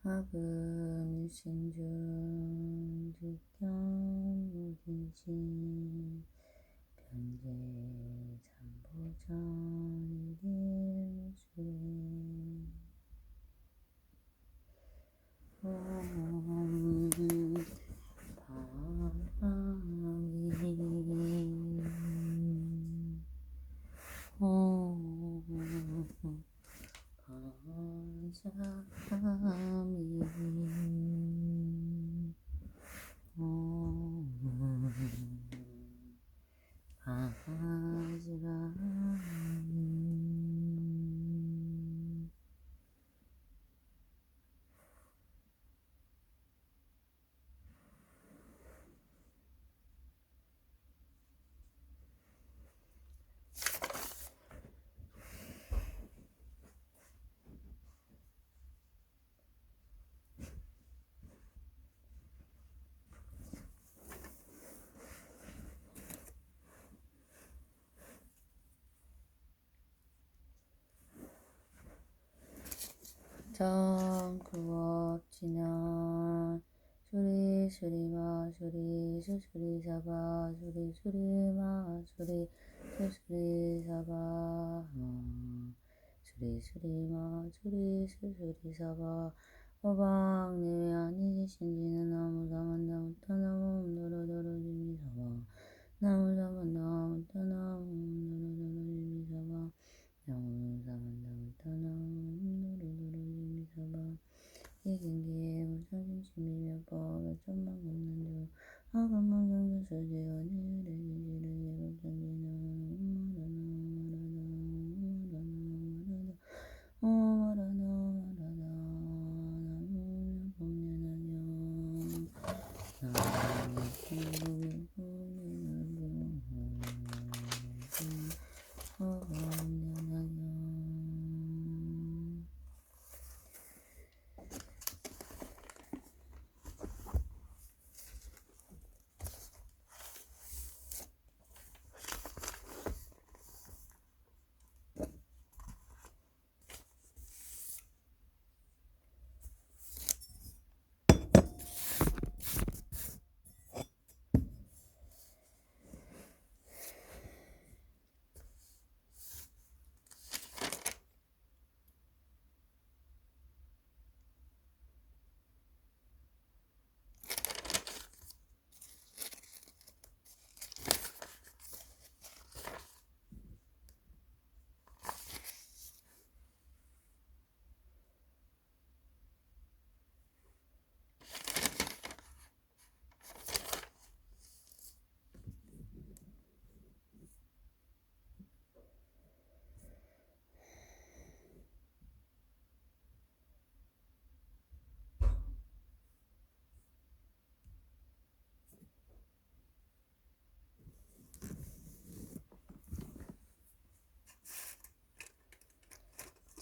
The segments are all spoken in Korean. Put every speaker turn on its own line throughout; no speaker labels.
학은 일생중 직견 무기지 변제 삼보전 일일수에 정구업지나 수리수리마 수리수수리사바 수리수리마 수리수수리사바 수리수리마 수리수수리사바 오방내외아니 신지는 나무다만나무따나무노로노로지미사바 나무다만나무따나무노로노로지미사바 나무다만나무따나무노로노로지미사바 이경기에 무상심심이며법 천만공난주 아감망정주설제와 내일의지지를 예법장지나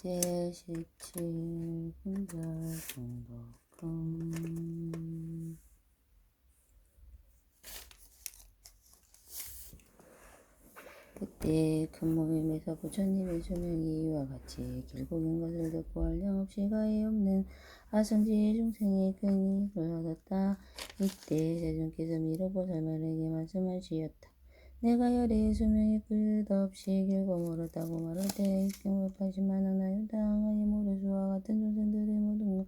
제17 분별공덕금 그때 큰 모임에서 부처님의 조명이 이와 같이 길고 긴 것을 듣고 한량없이 가히 없는 아성지의 중생이 큰 이익을 얻었다. 이때 세존께서 미륵보살말에게 말씀하시었다. 내가 열의 수명이 끝없이 길고 멀었다고 말할 때 경을 80만원 나요 당하니 모르수와 같은 존생들의 모든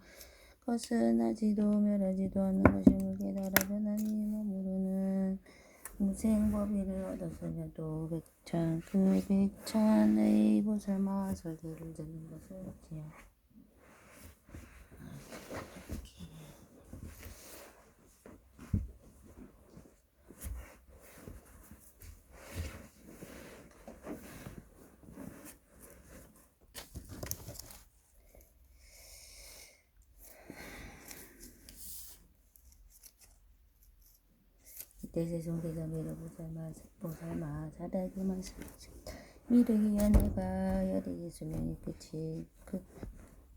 것은 나지도 멸하지도 않는 것임을 깨달아보나니 모르는 무생법위를 얻었으며도 그 백천의 보살마설들을 듣는 것을 어찌하오. 이때 세존께서 미륵보살마 사다에게 말씀하셨다. 미륵이여 내가 열의 수명이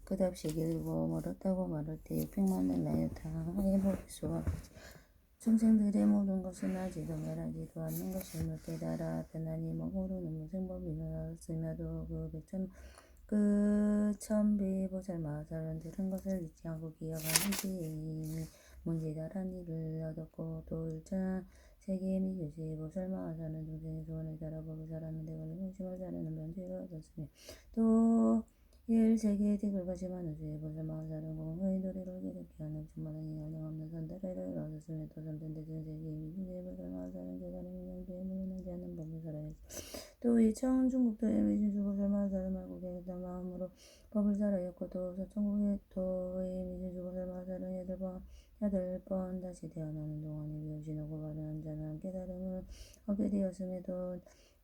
끝없이 길고 멀었다고 말할 때 600만년 나여 당하에 모르수와 같이 중생들의 모든 것은 나지도 멸하지도 않는 것임을 깨달아 떠나니 모르는 무생법이라 쓰며도 그 그 천비보살마살은 들은 것을 잊지 않고 기억하는지 문지다란 일을 얻었고 또 일천 세계의 미주지 보살마살은 중생의 소원을 따라고 그 사람은 대관을 욕심을 자르는 면죄를 얻었으며 또 일세계의 득을 거심하는 주의 보살마살은 공의 도리를 깨닫게 하는 천만원이 한량없는 선다리를 얻었으며 또 삼천대 전세계의 미주지 보살마살은 깨달음이 명주에 물러나지 않는 법을 또 이천 중국도의 미진수 보살마살을 말고 계획한 마음으로 법을 살아였고 또 서천국의 도의 미진수 보살마살은 여덟 번 다시 태어나는 동안에 미우신하고 바른 한잔한 깨달음을 얻게 되었음에도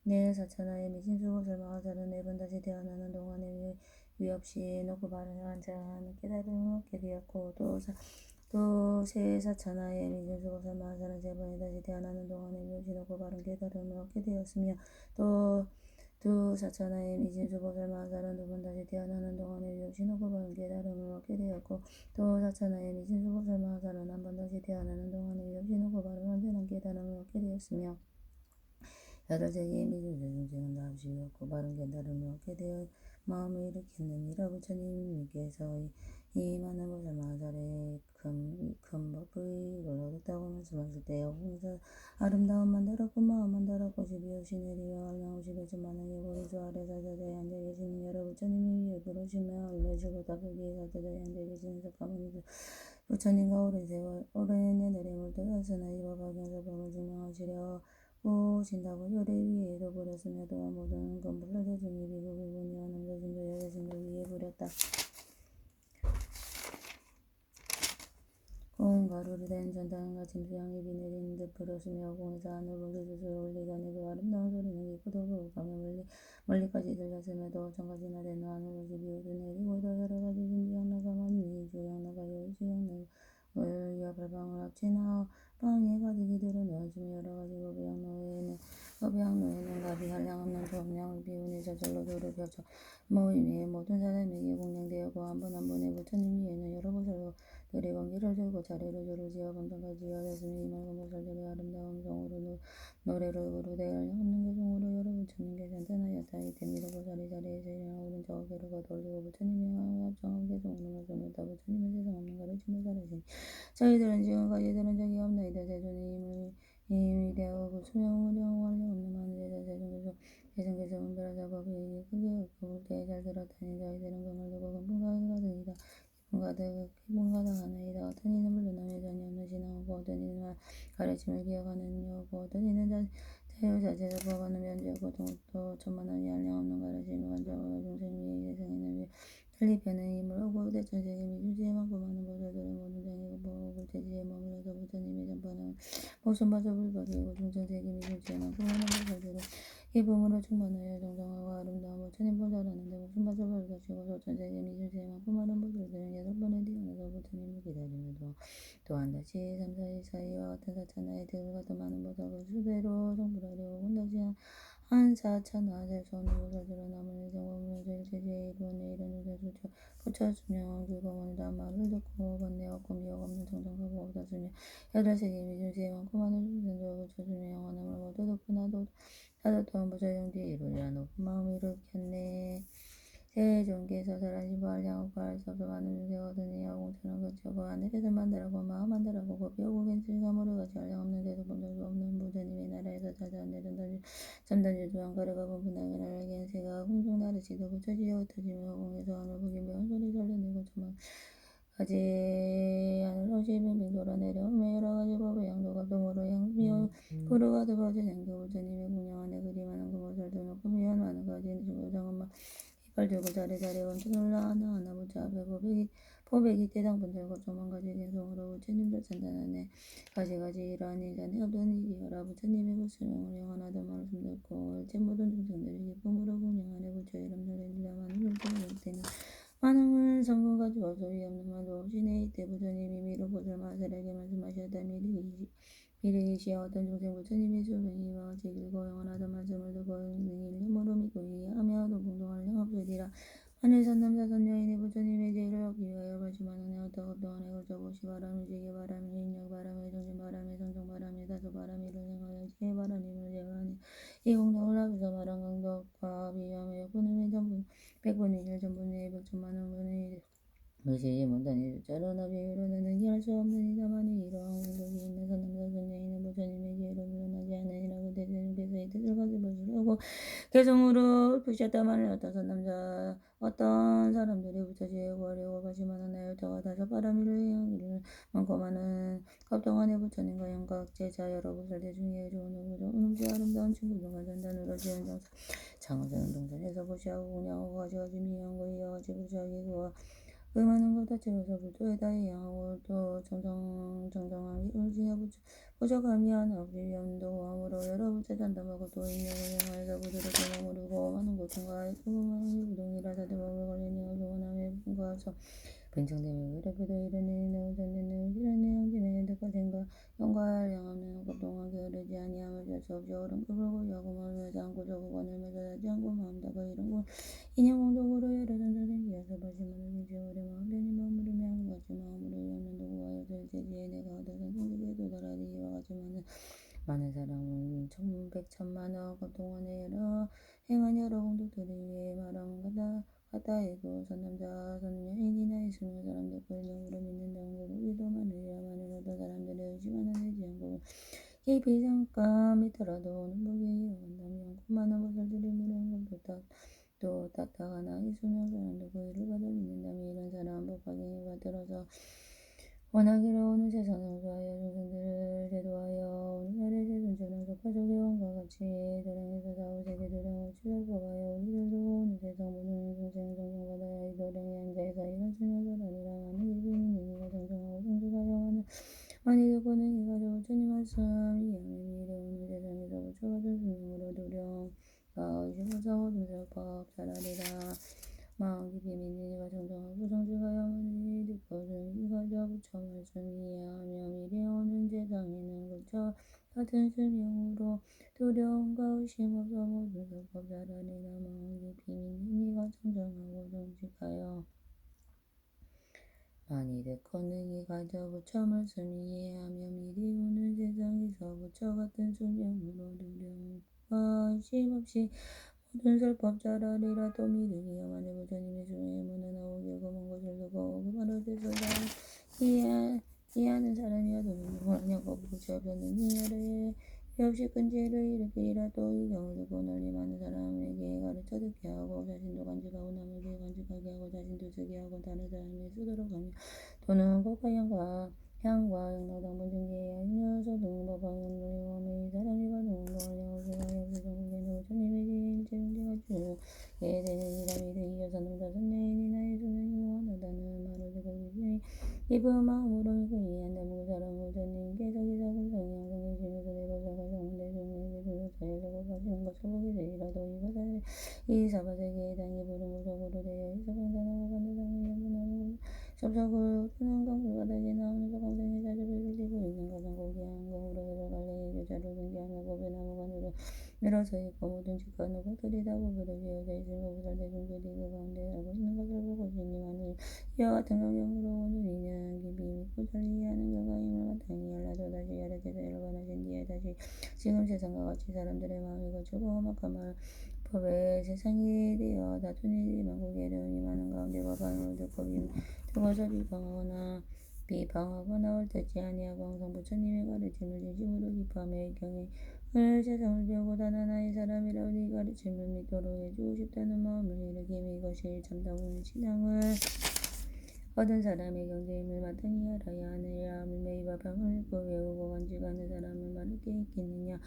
내 사천하의 미진수 보살마살은 네 번 다시 태어나는 동안에 위없이 놓고 바른 한잔한 깨달음을 얻게 되었고 또 사천하의 미진수 보살마살은 세 번에 다시 태어나는 동안에 미우신하고 바른 깨달음을 얻게 되었으며 또 사천하의 미진수 보살마살은 두 번 다시 태어나는 동안에 육신하고 바른 깨달음을 얻게 되었고 또 사천하의 미진수 보살마살은 한 번 다시 태어나는 동안에 육신하고 바른 완전한 깨달음을 얻게 되었으며 여덟 세계의 미진수 중생은 다 합심이었고 바른 깨달음을 얻게 되어 마음을 일으켰느니라. 부처님께서 이 많은 보살마살의 큰 법의 이를 얻었다고 말씀하실 때에 홍사 아름다움만 달았고 마음만 달았고 시비없이 내리와 알량없이 배천만하게 고리수 아래 사자자에 앉아 계시는 여러 부처님이 위에 들어오시며 알려주고 답하기에 사자자에 앉아 계시는 석가모니 부처님과 오랜 내들에 물들었으나 이 법학에서 법을 증명하시려 오신다고 요래 위에 둬버렸으며 또한 모든 건불을 대중이 비구비구니와 남자신도 여자신도 위에 부렸다. 공 가루로 된 전당과 짐수양이 비 내리는 듯 부렸으며 공에서 하늘 보기 숫을 올리더니도 아름다운 소리는 깊고도 부룩하며 멀리까지 들렸음에도 천가지나 된 하늘옷이 비오도 내리고 더 여러 가지 진주양나가 많이 주양나가 여주양나가 월야 발방을 합친 방에 가득이 드러누웠으며 여러 가지 법양로에는 갑이 한량없는 조합량을 비우니 저절로 도를 펴져 모임에 모든 사람에게 공양되었고 한 번 한 번에 부처님 위에는 여러 보살들이 번기를 들고 차례로 줄을 지어 번성까지 하였으며 이 맑은 보살들이 아름다운 성으로 노래를 부르되 한량없는 개성으로 여러 부처님께 찬탄하였다. 이때 미륵보살이 자리에서 일어나 오른쪽 어깨를 걷어올리고 부처님이 합정한 개성으로 말씀을 다 부처님의 세상 없는 가르침을 잘하시니 저희들은 지금까지 들은 적이 없나이다. 세존의 힘이 위대하고 수명무량하고 한량없는 많은 제자 세존께서 계승께서 분별하사 법이 크게 없고 때에 잘 들었다니 저희들은 그 말도 금분가하게 가득이다. 기분 가득하나이다. 어떤 이는 물러남에 전이 없는 신앙하고 어떤 이는 가르침을 기억하는 여고 어떤 이는 자유자재를 구하는 면제하고 또 천만원이 한량없는 가르침을 간절하고 중생 위에 세상에는 위에 전리편의 힘을 얻고 대천세계 미주지에 많고 많은 보살들은 모든 장애고 보호를 대지에 머물러서 부처님의 전파는 모순바서 불법이고 중천세계 미주지에 많고 많은 보살들은 기쁨으로 충만하여 정정하고 아름다운 부처님 보살하는데 모순바서 불법이고 소천세계 미주지에 많고 많은 보살들은 여덟 번에 태어나서 부처님을 기다리며 또한 다시 3, 4일 사이와 같은 사천하의 득을 같은 많은 보살을 수대로 성불하려고 혼다시 한 사천하 셀수 없는 보살들은 남을 일생공면서 일체지에 이루어내 이른 우세수죠 부처수명 규공을 다 말을 듣고 번뇌없고 미혹 없는 정정하고 얻었으며 여덟 세계 미주지에 많고 많은 중생들 부처수명 영원함을 모두 듣고 나도 또한 부처정지에 이루리라. 높은 마음을 일으켰네. 세존께서 설하신 부활량없고 할 수 없어 많은 중생을 얻으니여 공천을 거치고 하늘에서 만들라고 마음 만들라고 고비오고 겐슬과 모래같이 한량없는 데서 본 적도 없는 부처님의 나라에서 자자한 전단주 주왕가르가 분분하게 나를 겐세가 공중 나르시도 부처지여 흩어지며 공에서 하늘 보기며 소리 설레내고 천만 가지 하늘옷이 빙빙 돌아내려오며 여러 가지 법의 양도가 동으로 향미어 구루가 드버져 양도 부처님의 공양안에 그리만한 그보살도 높고 미연 많은 가지 주고장엄마 이빨 들고 자리자리 원천 올라 하나하나 부처 앞에 포백이 때당 분들고 조만 가지 개성으로 부처님도 찬단하네. 가지가지 이러한 인자는 없던 일이여라. 부처님의 불수명을 영원하다 말씀 듣고 일체 모든 중생들이 기쁨으로 공양하네. 부처 이름 설레니라 많은 불법을 때는 만흥을 성공 가지고 소위 없는 말도 없이네. 이때 부처님이 미륵보살 마살에게 말씀하셨다. 미륵이시여 어떤 중생 부처님의 수명이 이와 같이 길고 영원하다 말씀을 듣고 능히 일념으로 믿고 이해하며 동봉동할 영없으리라. 만일 선남자선 여인이 부처님의 제의를 얻기 위하여 발심하는 어떤 동안에 걸쳐 고시바람, 지게바람, 인력바람, 정신바람, 성정바람, 다소바람 이를 행하여 지혜바람 힘을 제거하니 이 공덕을 합해서 말한 강덕과 비유하며 역분음의 전분 백분의 일 전분의 백천만원 분의 일 의지지 못하니 숫자로 나비로는 이해할 수 없는 이다만이 이러한 공덕이 있는 선남자 선녀이는 부처님의 지혜로 물러나지 않으니라고 대주님께서 이 뜻을 가져보시려고 개성으로 부셨다마는 어떤 사람들이 부처지에 구하려고 가지만은 나열자가 다섯 바람이를 향기를 많고 많은 갑동안의 부처님과 영각 제자 여러 부설대 중에 좋은 음식 아름다운 친구들과 잔단으로 지은 장사 장어자는 동산에서 보시하고 공양하고 가지가지 미한 거 이어가지 부처하기 그와 그 많은 것 다채로서 불도에다 향하고 또 정정하게 울지야 부처감이 하나 없이 염도함으로 여러 부처 잔담하고 또 인력을 향하여서 부처를 머무르고 많은 고통과 수많은 부동이라 사대법을 걸리니 어두운함에 분과서 근청되며 이렇게도 이르니 내오전에는 이르니 양진에 득과생과 영과할 양함은 급동하게 흐르지 아니함을 잘 수 없이 얼음급을 고유하고 마음에 담고 저구관을 맺어하지 않고 마음다가 이런 인양공덕으로 여러 전사생기여서 바시마는 인지오래 마음변이 마음으로 향같이 마음으로 영면 도구하여 절제지에 내가 얻어서 성격에 도달하니 이와 같이 많은 사람은 백천만억 동안에 여러 행한 여러 공덕들을 위해 말하면 가다해도 선남자 선녀인이나 있으며 사람들 권력으로 믿는다 공덕이도 많으리라 많은 어떤 사람들을 의심하는 되지 않고 깊이 잠깐 믿더라도 오는 복이 이어간다면 많은 것들이 무료한 것도 또 딱딱하나 있으며 사람들 그 일을 받아 믿는다면 이런 사람 법하게 받들어서 원하기를 오는 세상을 구하여 중생들을 제도하여 오늘날의 세상처럼 속가족의 왕과 같이 도량에서 사후세계 도량을 치료법하여 우리들도 오는 세상 모든 중생 존경받아야 이 도량에 앉아서 이런 수녀들아니라 많은 깊이 믿는 이가 정정하고 성주가 영하는 많이 듣고는 이가 부처님 말씀 이하는 이래 오는 세상에서 부처가 된 수명으로 도량과 의심보사 모든 설법 잘하리라 마음 깊이 믿는 이가 정정하고 성주가 영하는 듣고는 이가 부처 말씀 이해하며 미래 오는 세상에는 부처 같은 수명으로 두려움과 의심 없어 모든 설법 잘하리라 마음 깊이 믿는 이가 정정하고 성직하여 많이 듣고는 이가 부처 말씀 이해하며 미리 오는 세상에서 부처 같은 수명으로 두려움과 의심 없이 모든 설법 잘하리라 또 미르기야 만일 부처님의 수명에 무난하고 길고먼 것을 두고 그 말을 뜻을 이해하는 사람이어도 명령하냐고 부처 없었느니 여러 없이 끈질을 일으키리라 또 이 경을 듣고 널리 많은 사람에게 가르쳐 듣게 하고 자신도 간직하고 남에게 간직하게 하고 자신도 쓰게 하고 다른 사람이 쓰도록 하며 또는 국가 향과 영락당분 중계에 인여서 등법하는 놀림하며 이 사람이 받은 운동을 영업생활에 없이 전국에는 부처님의 지혜인체 존재가 주게 되느니라 미르기 여선남자 선녀인이 나의 수명이 무한하다는 말을 듣고 기쁜 마음으로 믿고 이해한다면 그 사람은 부처님께서 기사를 성향 성행심에서 대법사가 성대 중에게 둘러싸여 작업하시는 것을 보게 되리라도 이 사바세계의 당이 부른 구석으로 되어 이사방단하고 반대당을 연분하고 접속을 끊은 강물 바닥에 나오는 소강생의 자주를 들리고 있는 가장 고귀한 공으로 여러 갈래의 교자를 경계하며 법의 나무관으로 늘어서 있고 모든 직관으로 것들이 다 고개를 비어져 있으며 부설 대중들이 그 가운데 알고 있는 것을 보고 있으니 만일 이와 같은 경영으로 오는 이는 깊이 믿고 잘 이해하는 결과임을 마땅히 알라도 다시 여러 제자를 권하신 뒤에 다시 지금 세상과 같이 사람들의 마음이 거칠고 험악한 법에 세상이 되어 다툰 일이 많고 게으름이 많은 가운데 법안을 듣고서 비방하거나 옳지 아니하고 항상 부처님의 가르침을 진심으로 기뻐하며 이 경에 세상을 배우고 단 하나의 사람이라도 이 가르침을 믿도록 해주고 싶다는 마음을 일으키며 이것이 참다운 신앙을 얻은 사람의 경제임을 마땅히 알아야 하느니라. 물매이 법항을 읽고 외우고 간직하는 사람은 말할 게 있겠느냐.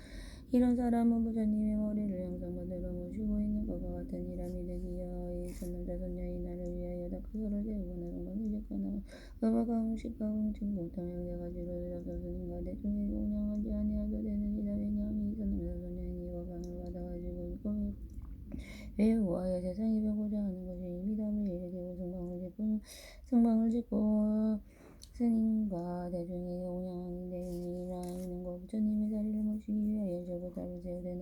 이런 사람은 부처님의 머리를 항상 받들어 모시고 있는 것과 같으니라. 믿으기여 이 선남자 선녀의 나를 위하여 다크서를 세우거나 성관을 짓거나 음악과 음식과 음식 공통 형제가지로 접선스님과 대중에게 운영하지 아니하도 되느니라. 왜냐하면 이 선남자 선녀인 이 법항을 받아가지고 있고 외우하여 세상이 배우고자 하는 것이 미담을 일으키고 승방을 짓고 스님과 대중에게 공양하는 데이니라. 이는 고 부처님의 자리를 모시기 위하여 절보다를 세우되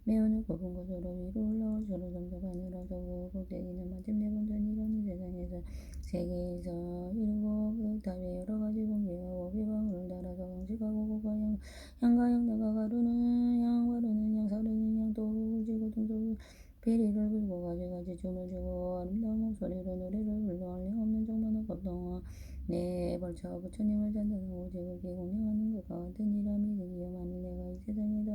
매우 높은 곳으로 위로 올라올 서로 점적하느라 더욱 꼭대기는 마침내 본전이 이르는 세상에서 세계에서 이루고 그 답에 여러 가지 공개하고 비방을 달아서 강식하고 고가 양가 양다가 가루는 양 와루는 양 사루는 양 또 울지고 등속을 비리를 불고 가지가지 춤을 추고 아름다운 목소리로 노래를 불러 한량없는 정만한 겁동아 내 벌처 부처님을 찬양하고 지극히 공양하는 것과 같은 이라 믿으기에 만일 내가 이 세상에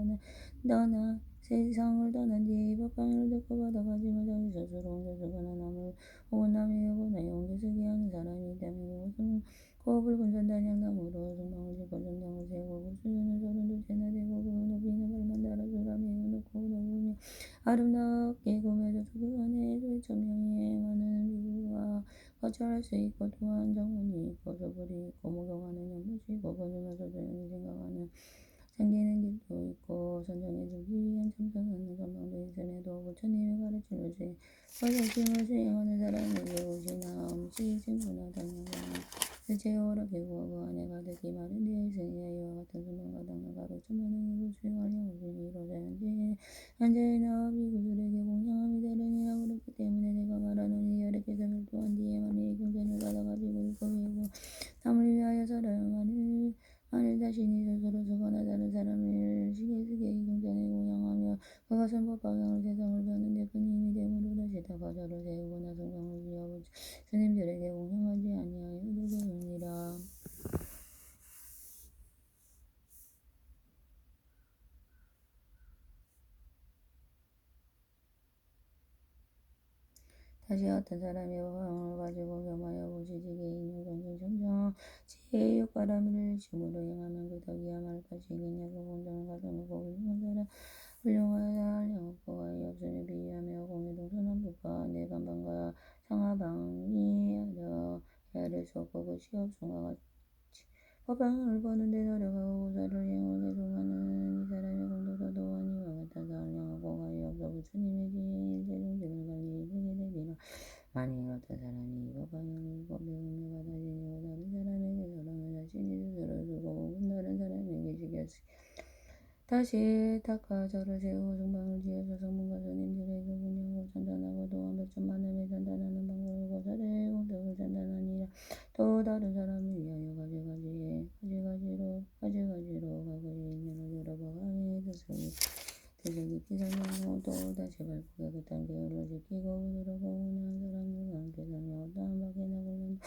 떠나 세상을 떠난 뒤에 이 법방을 듣고 받아가지고 자기 스스로 옮겨주거나 남을 혹은 남의 여보나 옮겨주게 하는 사람이 있다면 그것은 고 붉은 전단향나무로 성방을 짓고 전당을 세우고 그 수준은 서른 둘째나 되고 그 높이는 발만 달아주라 메워놓고 넓으며 아름답게 꾸며져서 그 안에 조청명이 행하는 비구가 거처할 수 있고 또한 정원이 있고 소불이 있고 목욕하는 연못이 있고 거주면서 조용히 생각하는 생기는 길도 있고 선정해 주기 위한 참선하는 전방도 있음에도 부처님이 가르친 것이 가르침을 수행하는 사람에게 옷이나 음식, 친구나 당연한 일체오라 기구가 그 안에 가득히 마련되어 있으니 이와 같은 수명과 당나가 로천만은 이를 수행하려 오시니 이로자연지 현재나 비구들에게 공양함이 다르니라 그렇기 때문에 내가 말하노니 여러께서 멸도한 뒤에 만일 경전을 받아가지고 읽고 외우고 남을 위하여 살아요 만일 자신이 스스로 쓰거나 다른 사람을 시기스게 이 경전에 공양하며 그것은 법방향을 세상을 벼는데 큰 힘이 되므로 다시 다 가져를 세우거나 성경을 위하여 스님들에게 공양하지 아니하여 누구느니라. 다시 어떤 사람이 법방을 가지고 겸하여 보시지게 있는 경전 점정 지혜의 육바람을 심으로 행하면 그 덕이야 말 것이겠냐고 공정을 가져놓고 훌륭하다 알량없고 아이 없으니 비유하며 공의동 선언부가 내 간방과 상하방이 헤아릴 수 없고 그 시업성과 같이 법방을 보는데 노력하고 고사를 행하게 동하는 이 사람의 공도도 또한 이와 같아서 알량하고 아이 없어 부처님의 지혜의 일제종직을 관리 이르게 되리라. 만일 어떤 사람이 이 법방을 읽고 배우며 받아들이고 다른 사람에게 설하며 자신이 스스로 쓰고 혹은 다른 사람에게 시켰으니 다시 닦아 절을 세우고 성방을 지어서 성문과 스님들에게 분양하고 찬단하고 또한 백천만음에 찬단하는 방법을 고사를 공덕을 찬단하니라. 또 다른 사람을 위하여 가지가지로 가거리에 있는 여러 법강의 뜻을 깊이 설명하고 또 다시 발표해 그딴 계율을 지키고 부드럽고 온유한 사람들과 함께 설명하고 다음 밖에 나고는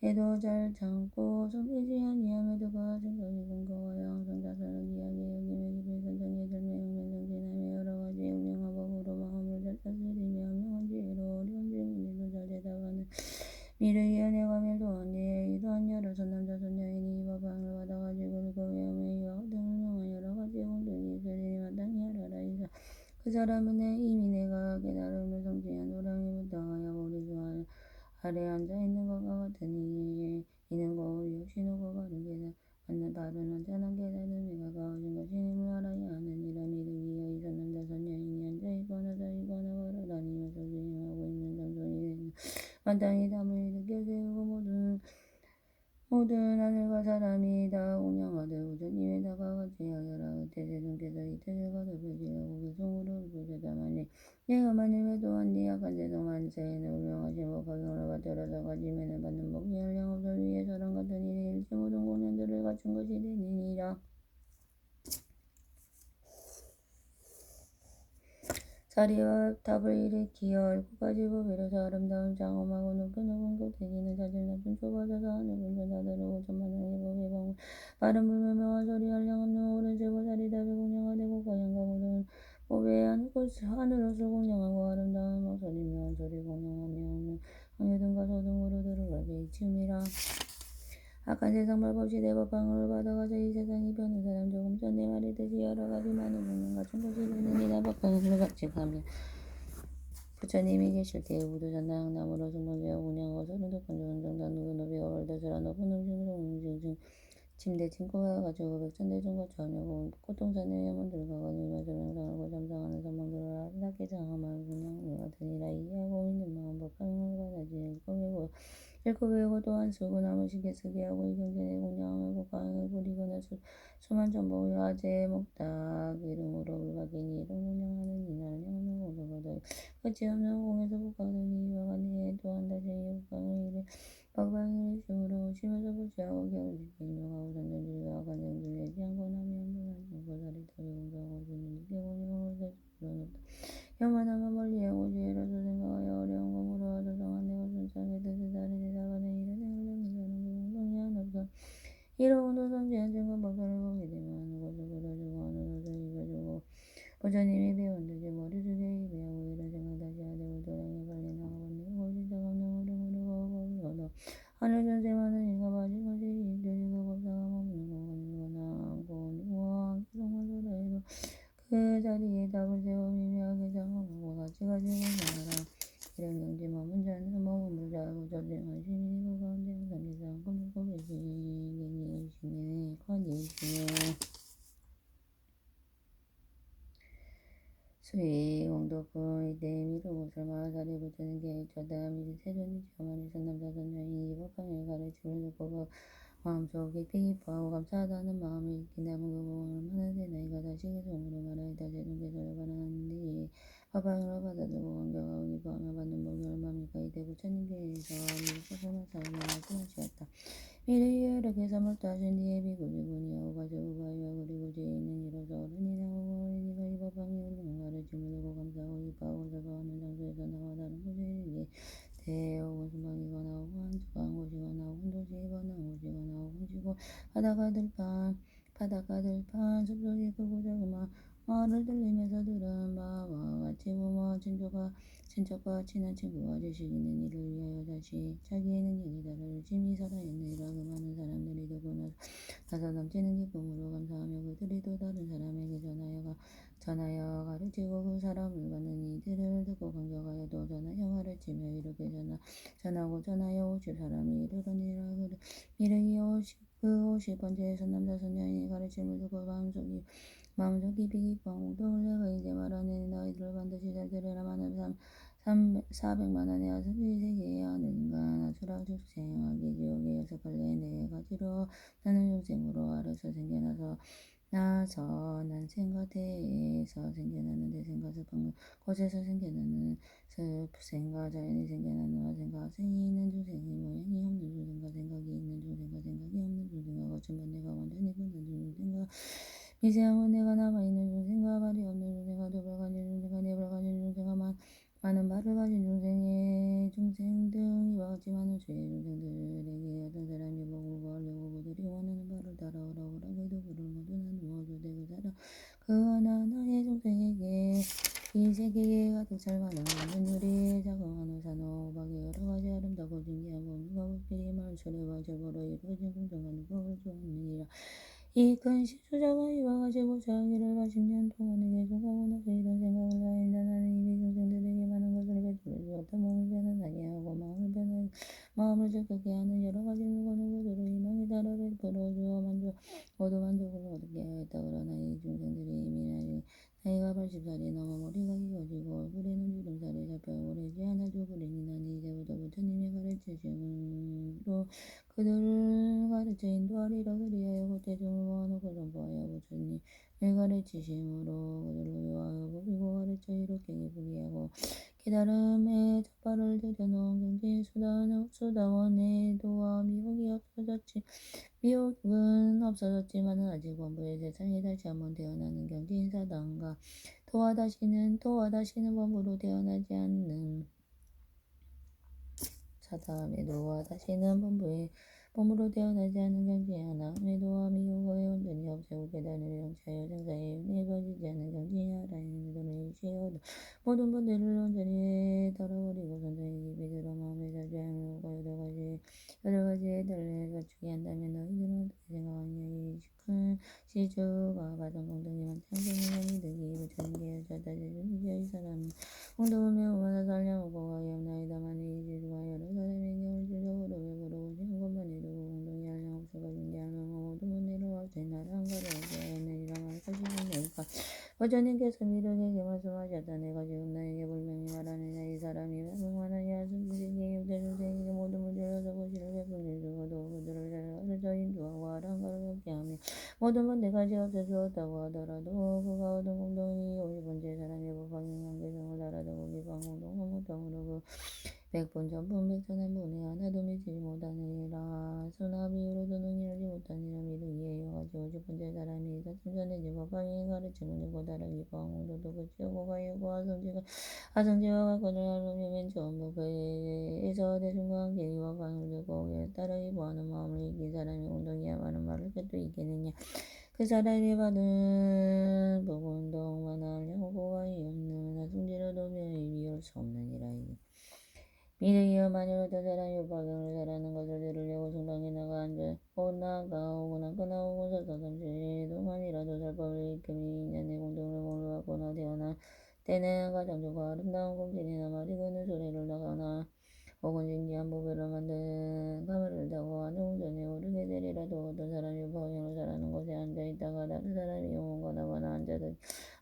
해도 잘 참고 섬기지 아니함에도 그 생각이 근거하여 항상 자선을 이야기해 여김에 깊이 선정해 설명하며 정진하며 여러 가지 훌륭한 법으로 마음을 잘 다스리며 현명한 지혜로 어려운 질문에도 잘 대답하는 미르기 은혜가 멸도한 뒤에 이러한 여러 선남자 선녀인이 이 법안을 받아가지고 그 외음에 이와 같은 훌륭한 여러 가지 공덕이 있으리니 마땅히 알아라. 그 사람은 이미 내가 깨달음을 성취한 호랑이부터 하여 보리수 아래 앉아있는 것과 같으니 이는 거울 역시 누구 바른 완전한 깨달음이 가까워진 것임을 알아야 하느니라. 믿으기에 이 선남자 선녀인이 앉아있거나 서있거나 걸어다니면서 수행하고 있는 정성이 되는 마땅히 담을 일으켜 세우고 모든 하늘과 사람이 다 공양하되 부처님의 다가 같이 하여라. 그때 세존께서 이 뜻을 거듭하시려고 그 성으로 부르셨다마니 내가 만일 외도한 뒤 약한 세상 만세에는 훌륭하신 법화경을 받들어서 가짐에는 받는 복이 한량없을 위에 저랑 같은 일이 일체 모든 공연들을 갖춘 것이 되니라. 자리와 답을 일으키어 일곱가지 법이로서 아름다운 장엄하고 높은 꼭대기는 자질 높은 좁아져서 하늘 분전하도록 천만왕의 법의 방울 빠른 불며 명한 소리 한량없는 오른 세보살이 답을 공양하되 고가양과 모든 법의 하늘옷을 공양하고 아름다운 목소리 명한 소리 공양하며 황유등과 소등으로 들어가게 이치움이라. 악한 세상 발법시대 법방을 받아가자 이 세상이 벼는 사람 조금 전에 말했듯이 여러 가지 많은 공연 같은 것이 되느니라. 법방을 같이 가면 부처님이 계실 때에 우두전당나무로 승분되어 운양하고 서른두건 좋은 정당 누구 노비와 월도스라 높은 음식 침대 침구가 가지고 백천대중과 전하고 꽃동산의 염원들과 거니면서 명상하고 잠상하는 선망들을 아름답게 장엄하고 분양함을 같으니라. 이해하고 있는 마음 법방을 받아지 읽고 외우고 또한 쓰고 남을 시게 쓰게 하고 이 경전에 공양하며 법방을 부리거나 수만 전보 화제 목탁 이름으로 불가기니 이름 공양하는 이날 향하는 공부보다 끝이 없는 공에서 복하더니 이와 같네. 또한 다시 법방을 심으로 오시면서 불시하고 겨울집에 인용하고 선전질과 간정질 내지 않고 남이 한번하는 고사리 답이 공부하고 있는 데 공양을 세수로 혐한하면 멀리 부처님이 배운듯이 머리 숙여 예배하고 이런 생각 다시 하되 울도당에 빨리 나가봤네. 거짓다가 없는 무릎으로 거기로도 하늘 전세 많은 이가 빠진 것이 인들이고 법사가 머무는 거거나 고와 기성만 소다해도 그 자리에 답을 세워 미묘하게 장하고 같이 가지고 나가라. 이런 경지 머문 자는 머문 자고 전쟁한 시민이고 가운데 항상 꿈꾸고 계시네 건이시네. 수의 공덕군 이때 미루고 설마사리 붙이는 게 있었다. 미리 세존이 지어만이 선남사선 여인이 법방에 가르침을 듣고 마음속 깊이 기뻐하고 감사하다는 마음이 있긴 남은 그 얼마나 내 나이가 다시 계속으로 말하였다. 세존께서를 바라는데 법방으로 받아들고 감격하고 기뻐하며 받는 복이 얼마입니까. 이때 부처님께서 미리 조그만 사람을 말씀하셨다. 미리 이렇게 선물도 하신 뒤에 비구비구니하고 가져오가이와 그리고 죄인은 이로써 어른이라고 어린이가 이 법방에 옳은 가르침을 듣고 감사하고 기뻐하고 설거하는 장소에서 나와 다른 곳에 대혹은 수박이거나 혹은 한주가 한 곳이거나 혹은 도시이거나 한 곳이거나 혹은 지고 바닷가 들판 숲속에 크고 작은 말을 들리면서 들은 바와 같이 부모 친척과 친한 친구가 지식 있는 일을 위하여 자기의 능력이 다를 열심히 살아였느니라. 그 많은 사람들이 듣고 나서 넘치는 기쁨으로 감사하며 그들이 또 다른 사람에게 전하여 가르치고 그 사람을 받는 이들을 듣고 감격하여 또 전하여 가르치며 이렇게 전하고 전하여 50사람이 이르러니라. 미르기 50번째 선남자 선녀인의 가르침을 듣고 마음속 깊이 기뻐하고 또 내가 이제 말하는 너희들 반드시 잘 들으라. 많은 400만원의 아수리 세계에 하는가 수락 축생하기 지옥에 역사할래. 네 가지로 나는 육생으로 아래서 생겨나서 난 생가대에서 생겨나는 대생가 습한 곳에서 생겨나는 습생가 자연이 생겨나는 화생가 생이 있는 중생이 모양이 없는 중생가 생각이 있는 중생가 생각이 없는 중생가 거친 내가 완전히 끝난 중생가 미세한 내가 남아있는 중생가 발이 없는 중생가 두발 가진 중생가 네발 가진 중생가 많은 발을 가진 중생 등 이와 같이 많은 수의 중생들에게 어떤 사람이 복을 구하려고 그들이 원하는 바를 따라오라고 하기도 그를 모두 나누어도 되고 그 하나하나의 중생에게 이 세계에 가득 찰 많은 눈물이 작용하는 산호박의 여러 가지 아름답고 진기한 법과 법끼리 말소리와 제보로 이루어진 공정한 법을 주었느니라. 이 큰 시주자가 이와 같이 보자기를 80년 동안에 계속하고 나서 이런 생각을 하였다. 나는 이미 중생들에게 많은 것을 베풀어 주었다. 몸을 편안하게 하고 마음을 즐겁게 하는 여러 가지 물건을 그들의 희망에 따라 베풀어 주어 모두 만족을 얻게 하였다. 그러나 이 중생들이 이미 나이가 80살이 넘어 머리가 기어지고 얼굴에는 주름살이 잡혀 오래지 않아 죽으리니 나는 이제부터 부처님의 가르치심으로 그들을 가르쳐 인도하리라. 그리하여 곧 대중을 모아놓고 선포하여 부처님의 가르치심으로 그들을 위하여 보이고 가르쳐 이렇게 기쁘게 하고 깨달음의 첫 발을 들여놓은 경지 수다원의 도와 미혹은 없어졌지만은 아직 원부의 세상에 다시 한번 태어나는 경지인 사단과 도와 다시는 범부로 태어나지 않는 사다음의 도와 다시는 범부로 태어나지 않는 경지에 하나음의 도와 미혹의 온전히 없애고 깨달음을 영차하여 생사에 내거지지 않는 경지에 하라는 돈을 유지하여 모든 분들을 온전히 덜어버리고 선정의 깊이 들어 마음에 자주하고 여러 가지의 달래 갖추게 한다면 너희들은 어떻게 생각하느냐. 이 큰 시주가 받은 공덕이 만창생이나 이득이 부처님께 여쭈었다. 제주니까 이 사람은 공덕을 매우 많아서 알량하고 과이 없나이다만 이 시주가 여러 사람에게 물질적으로 베풀어 오신 것만 이루고 공덕이 알량 없어가 징계하는 모든 문제를 없애 나라 한가로우게 하느니라. 말하시니까 부처님께서 미륵에게 말씀하셨다. 내가 지금 너에게 분명히 말하느냐. 이 사람이 백만원이 아순지세계의 육대중생에게 모든 문제를 서고시를 베풀게 주고도 그들을 잘 가르쳐 인도하고 아랑가롭게 하며 모든 번대까지 없애주었다고 하더라도 그가 얻은 공덕이 50번째 사람의 법학인 관계성을 알아두고 기반 공덕을 못함으로 그 백분 천분 백천한 분에 하나도 미치지 못하느니라. 수나비유로도 능히 알지 못하니라. 미륵이에 이와 같이 50번째 사람이 사춘전에 법학의 가르침을 듣고 다르기 방공도도 그치우고 가이고 아성지와 가건을 하려며 맨 처음 법에서 대중과 함께 이와 방을 듣고 따르기 보하는 마음을 이긴 사람이 공덕이야 많은 말을 꿰또 있겠느냐. 그 사람이 받은 복은 더욱만한 양호가 없는 아승지로도 비울 수 없느니라. 미래이여 만일 어떤 사람이 법경을 잘하는 것을 들으려고 성당에 나가 앉아 오고 나거나 서서 잠시 동안이라도 살법을 익힘이 인연의 공동을 몰라거나 되어나 때는 가장 좋고 아름다운 공진이나 말이 그는 소리를 나가나 혹은 신기한 보배를 만든 가마를 타고 안흥전에 오르게 되리라도 어떤 사람이 법경을 잘하는 곳에 앉아있다가 다른 사람이 영혼권하거나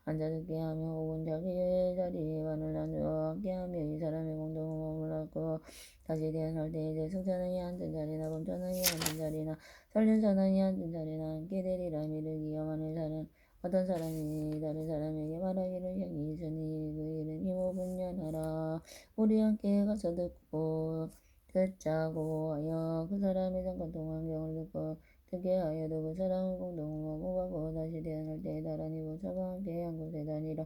앉아듣게 하며 혹은 자기의 자리에 반을 나누어 함께 하며 이 사람의 공동을 몰랐고 다시 태어날 때 이제 승천왕이 앉은 자리나 범천왕이 앉은 자리나 설륜천왕이 앉은 자리나 함께 되리라. 미르기여 만일 어떤 사람이 다른 사람에게 말하기를 형이 있으니 그 일은 이모분연하라. 우리 함께 가서 듣자고 하여 그 사람의 잠깐 동안 명을 듣게 하여도 그 사람은 공동을 넘어가고 다시 태어날 때에 나란히 보사가 함께 한 곳에 다니라.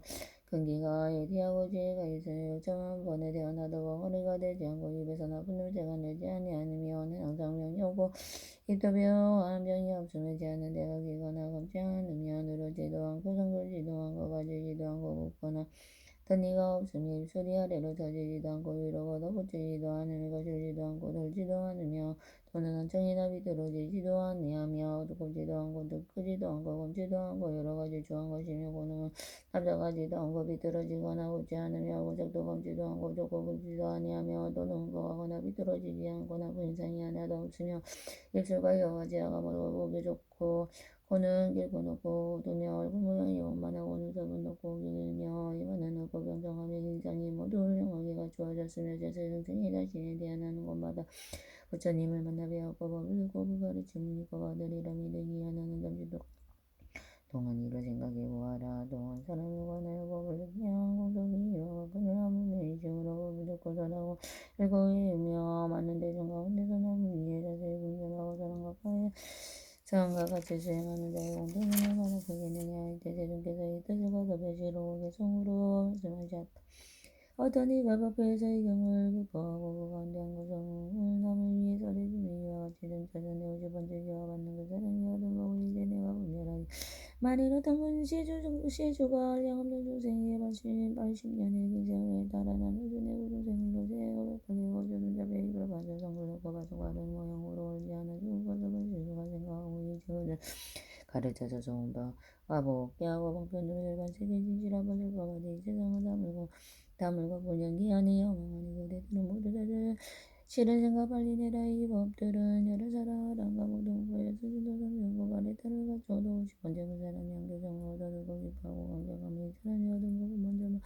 근기가 예리하고 지혜가 있으니 요청한 번에 태어나도 벙어리가 되지 않고 입에서 나쁜 냄새가 나지 아니하며 항상 명이 오고 입도 병한 병이 없으면 지않는 데가 기거나 검지 않으며 누르지도 않고 성글지도 않고 가지지도 않고 붓거나 덧니가 없으며 입술이 아래로 젖지도 않고 위로 걷어붙이지도 않으며 거칠지도 않고 돌지도 않으며 또는 한청이나 비뚤어지지도 아니하며 두껍지도 않고 두껍지도 않고 검지도 않고 여러 가지 좋은 것이며 고능은 납작하지도 않고 비뚤어지거나 굽지 않으며 고색도 검지도 않고 좁고 굵지도 아니하며 또는 흠뻑하거나 비뚤어지지 않고 나쁜 인상이 하나도 없으며 입술과 혀가 지하가 보기 좋고 코는 길고 높고 두며 얼굴 모양이 원만하고 눈썹은 높고 길며 이마는 높고 병정하며 인상이 모두 훌륭하게 갖추어졌으며 제세승생이 자신에 대하는 곳마다 부처님을 만나 배웠고 법을 듣고 그 가르침을 믿고 받으리라. 믿으기야 나는 잠시 동안 이를 생각해 보아라. 동안 사람을 관하여 법을 듣게 한 공덕이 이루어 그는 아무는 이심으로 법을 듣고 전하고 읽고 외우며 많은 대중 가운데서 남은 이에 자세히 분별하고 사람과 같이 수행하는 자의 공덕이 얼마나 크겠느냐. 이때 대중께서 이 뜻을 받아 배시로 개성으로 말씀하셨다. 어떤 이가 법회에서 이 경을 기뻐하고 그 가운데 한 것은 남을 위해 소리주며 이와 같이 전차전에 50번째 기와 받는 그 사람이 얻은 법을 이제 내가 분별하니 만일 어떤 분 시주가 한량없는 중생에게 80년의 인생을 따라 나는 주내 구중생을 도세고 백번이고 주는 자의 입을 받아 성을 넣고 바수가 다른 모양으로 올지 않아 죽은 것을 시주가 생각하고 이 지원을 가르쳐서 좋은 바와 복게 하고 방편으로 일반 세계 진실한 것을 바가되 이 세상을 다물고 불량기 아니여 망하니 그대들은 모두 다들 실은 생각 빨리 내라. 이 법들은 여러 사람 감옥동포에 수준도 성경고 가래타를 갖춰도 50번째 그 사람이 한교정을 얻어들고 기뻐하고 강경하며 이 사람이 얻은 것을 먼저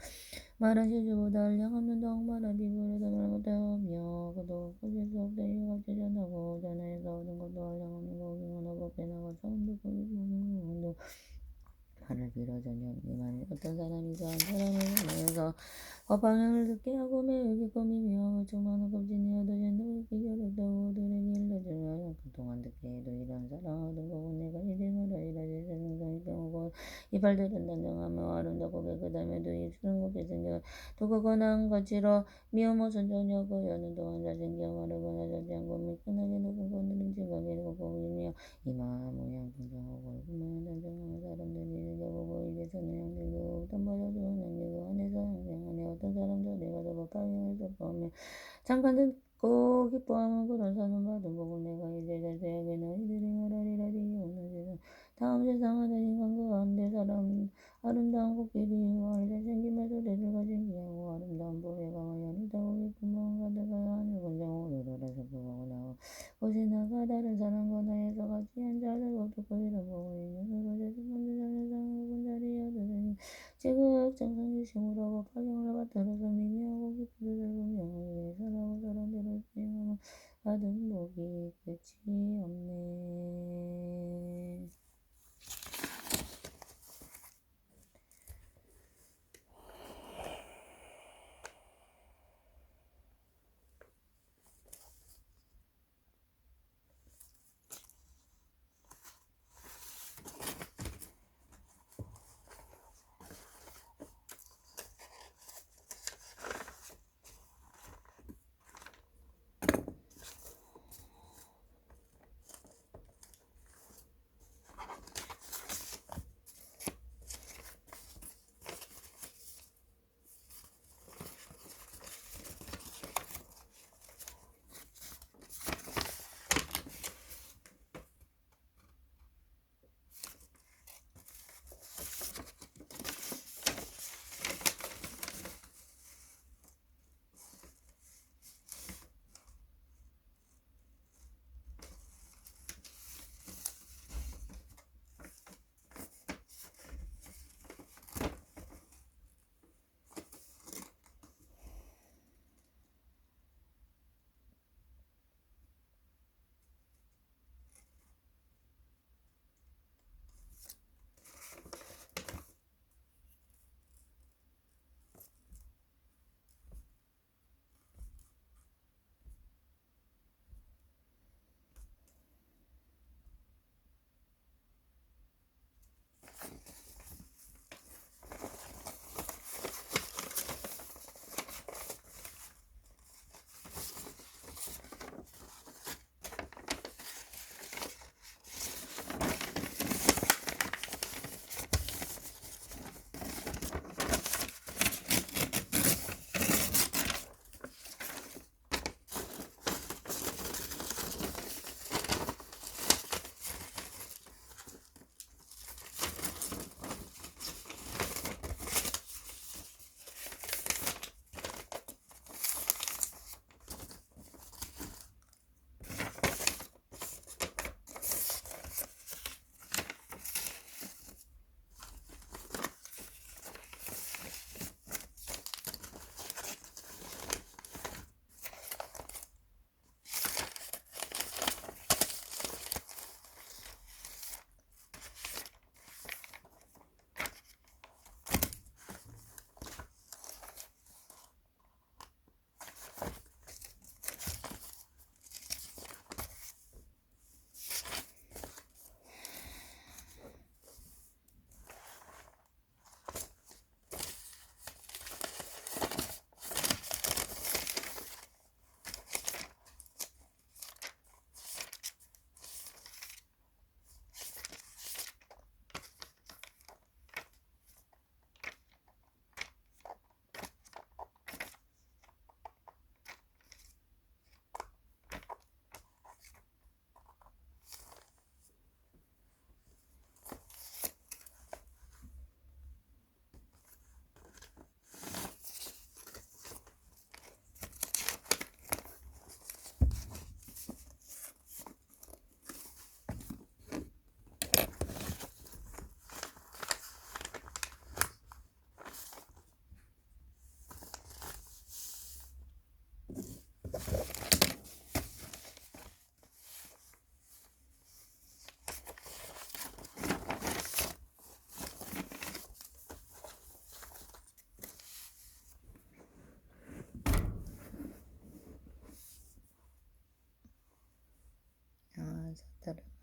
말하실 주보다 한량없는 더욱 말하기 부르다말 못하며 그도 꾸질 수 없다. 이와 같이 전하고 전하여서 얻은 것도 한량없는 거기거나 법에 나가 처음 듣고 기뻐하는 말을 빌어 전형이 만일 어떤 사람이 한 사람을 만나서 법방향을 듣게 하고 매우 기쁨이며 충만한 검진이 얻어진다고 읽기 어렵다고 들에게 일러주며 그동안 듣게 해도 이런 사람 얻은 거고 내가 이름을 이라지 세상성이 병하고 이발들은 단정하며 아름답고 깨끗하며도 입술은 곱게 생겨 두껍거나 거칠어 미움은 선전이었고 여는 동안 잘생겨 마르거나 자지 않고 미끈하게 높은 거는 지각이 높고 이마 모양 풍성하고 얼굴 모양 단정하며 사람들이 보고 입에서는 향기고 땀바라도 남기고 안에서 항생하네. 어떤 사람도 내가 더 법방향을 접하며 잠깐 듣고 기뻐하면 그런 사는 받은 복을 내가 이제 자세하게 너희들이 말하리라. 오는 세상 다음 세상 하는 인간 그 가운데 사람 아름다운 코끼리와 잘생김의 소리를 가진 기하고 아름다운 보배가 연하다고 기쁜 마음 가다가 하늘 권장으로 돌아서 부하고 나와 곳에 나가 다른 사람과 나에서 같이 앉아서 듣고 이런 복을 있는 그곳에서 먼저 자는 자리에 얻으니 지극 정상지심으로 법화경을 받들어서 미미하고 기쁘게 들으며 이에 사랑하고 사람대로 수행하면 받은 복이 끝이 없네.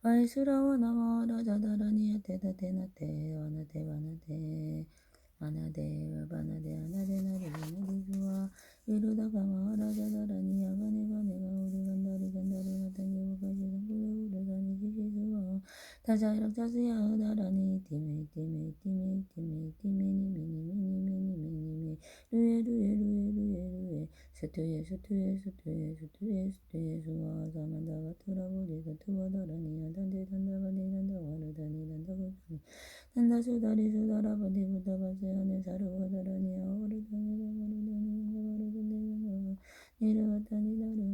와이스라워 나마라 자다라니야 테다테나테 와나테 바나데 아나데 나리 주와 이루다가 마라 자다라니야 가네가 우리 간다리 마땅히 오가지 상불레 우르다니 지시수와 다자이락 자스야 다라니 티메 루에 스투에 수와 자만다가 투라보리가 투바다라니야 단다바니 와르다니 단다 수다리 수다라바디 부다바세 하네 사르와다라니야 오르다니 바르다니 바르다니 이르왔다니 나르